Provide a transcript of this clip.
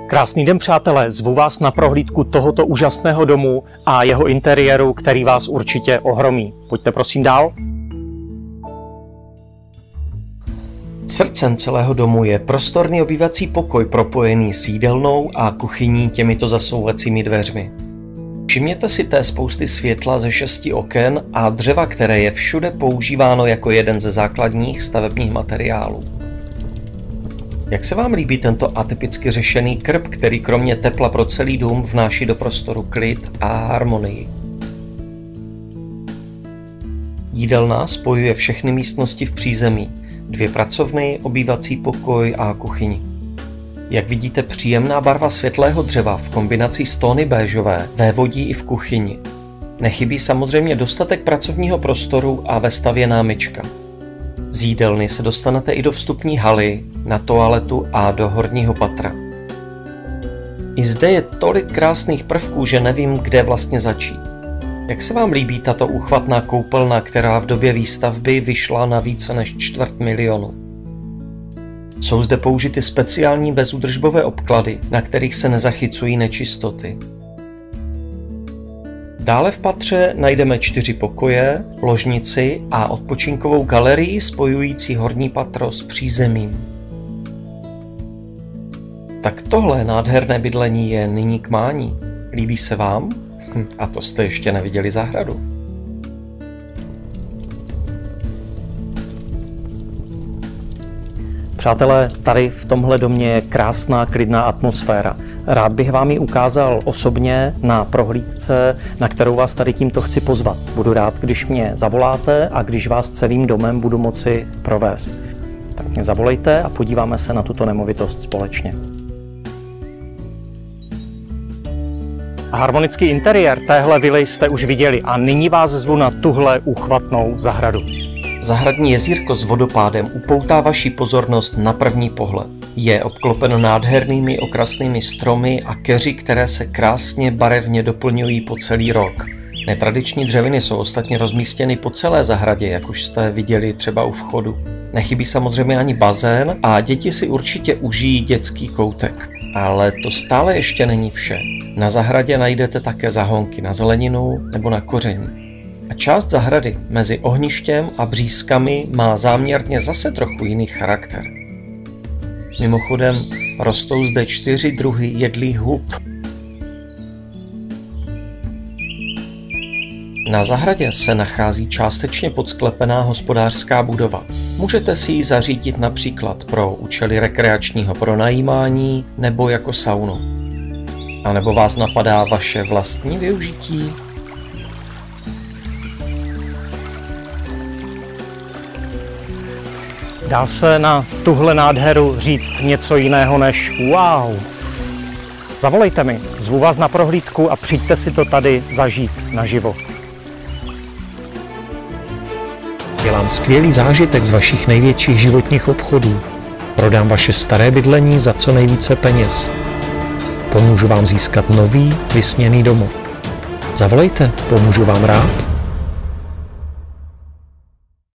Krásný den, přátelé, zvu vás na prohlídku tohoto úžasného domu a jeho interiéru, který vás určitě ohromí. Pojďte prosím dál. Srdcem celého domu je prostorný obývací pokoj propojený s jídelnou a kuchyní těmito zasouvacími dveřmi. Všimněte si té spousty světla ze 6 oken a dřeva, které je všude používáno jako jeden ze základních stavebních materiálů. Jak se vám líbí tento atypicky řešený krb, který kromě tepla pro celý dům vnáší do prostoru klid a harmonii? Jídelna spojuje všechny místnosti v přízemí, 2 pracovny, obývací pokoj a kuchyni. Jak vidíte, příjemná barva světlého dřeva v kombinaci s tóny béžové vévodí i v kuchyni. Nechybí samozřejmě dostatek pracovního prostoru a ve stavě námyčka. Z jídelny se dostanete i do vstupní haly, na toaletu a do horního patra. I zde je tolik krásných prvků, že nevím, kde vlastně začít. Jak se vám líbí tato úchvatná koupelna, která v době výstavby vyšla na více než 250 000? Jsou zde použity speciální bezúdržbové obklady, na kterých se nezachycují nečistoty. Dále v patře najdeme 4 pokoje, ložnici a odpočinkovou galerii spojující horní patro s přízemím. Tak tohle nádherné bydlení je nyní k mání. Líbí se vám? A to jste ještě neviděli zahradu. Přátelé, tady v tomhle domě je krásná, klidná atmosféra. Rád bych vám ji ukázal osobně na prohlídce, na kterou vás tady tímto chci pozvat. Budu rád, když mě zavoláte a když vás celým domem budu moci provést. Tak mě zavolejte a podíváme se na tuto nemovitost společně. Harmonický interiér téhle vily jste už viděli a nyní vás zvu na tuhle úchvatnou zahradu. Zahradní jezírko s vodopádem upoutá vaši pozornost na první pohled. Je obklopeno nádhernými okrasnými stromy a keři, které se krásně barevně doplňují po celý rok. Netradiční dřeviny jsou ostatně rozmístěny po celé zahradě, jak už jste viděli třeba u vchodu. Nechybí samozřejmě ani bazén a děti si určitě užijí dětský koutek. Ale to stále ještě není vše. Na zahradě najdete také zahonky na zeleninu nebo na koření. A část zahrady mezi ohništěm a břízkami má záměrně zase trochu jiný charakter. Mimochodem rostou zde 4 druhy jedlých hub. Na zahradě se nachází částečně podsklepená hospodářská budova. Můžete si ji zařídit například pro účely rekreačního pronajímání nebo jako saunu. A nebo vás napadá vaše vlastní využití? Dá se na tuhle nádheru říct něco jiného než wow. Zavolejte mi, zvu vás na prohlídku a přijďte si to tady zažít naživo. Dělám skvělý zážitek z vašich největších životních obchodů. Prodám vaše staré bydlení za co nejvíce peněz. Pomůžu vám získat nový, vysněný domov. Zavolejte, pomůžu vám rád.